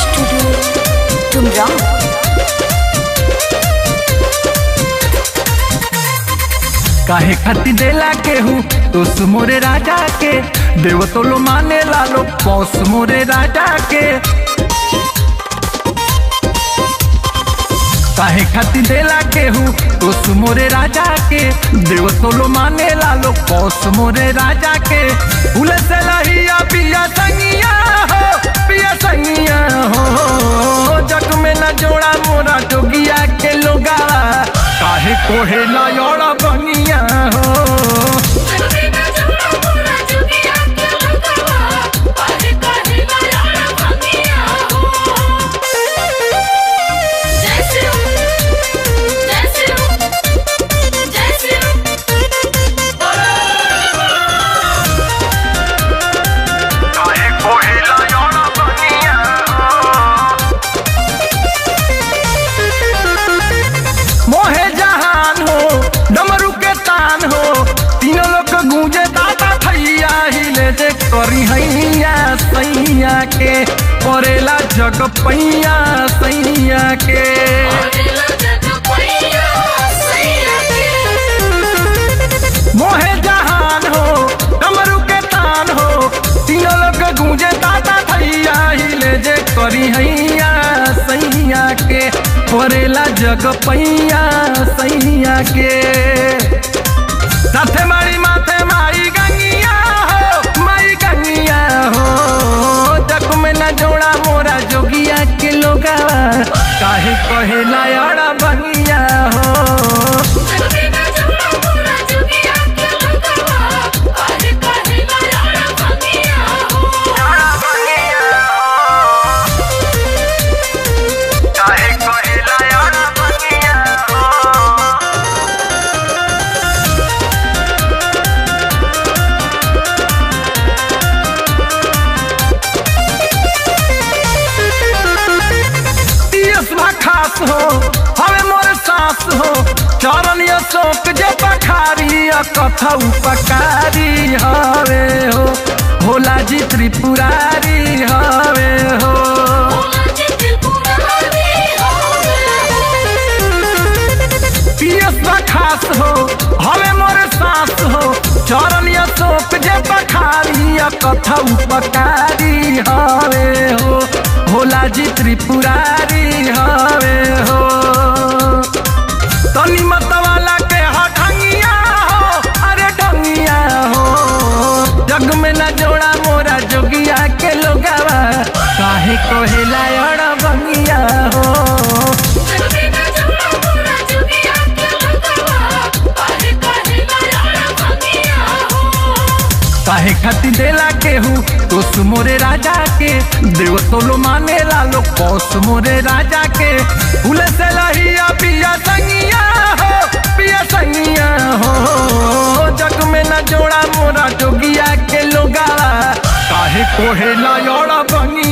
Studio तुमरा। काहे खाती देला केहू तोस मोरे राजा के देव तो लो माने लालो पौस मोरे राजा के। काहे खाती देला केहू तोस मोरे राजा के देव तो लो माने लालो पौस मोरे राजा के। फूल से लहिया पिया संगिया हो पिया संगिया हो जग में न जोड़ा मोरा जोगिया के लोगा काहे कोहे लायोड़ा बनिया हो। करी हैया सैया के करेला जग पैया सैया के। मोहे जहान हो डमरू के तान हो तीनों लोग गूंजे दादा थैया हिले जे करी हैया सैया के करेला जग पैया सैया के। साथे मारी माथे माई गंगिया जग में न जोड़ा मोरा जोगिया के लोगा काहे कहे लायड़ा बनिया हो। खास हो हमें मोर सास हो चरण शोक जे पखारी कथा उपकारी हवे हो भोला जी त्रिपुरारी हवे हो। पियस खास हो हमें मोर सास हो चरण शोक जे पखारी कथा उपकारी हवे हो भोला जी त्रिपुरारी हवे हो। तनी मतवाला के हठंगिया हो अरे ढंगिया हो जग में न जोड़ा मोरा जोगिया के लोगावा काहे कोहे लायड़ा बंगिया हो। काहे खाती देला केहू तोस मोरे राजा के देव तो लो माने लालो पौस मोरे राजा के। फूल से लहिया पिया संगिया हो जग में न जोड़ा मोरा जोगिया के लोगा काहे कोहे लायोड़ा बंगिया।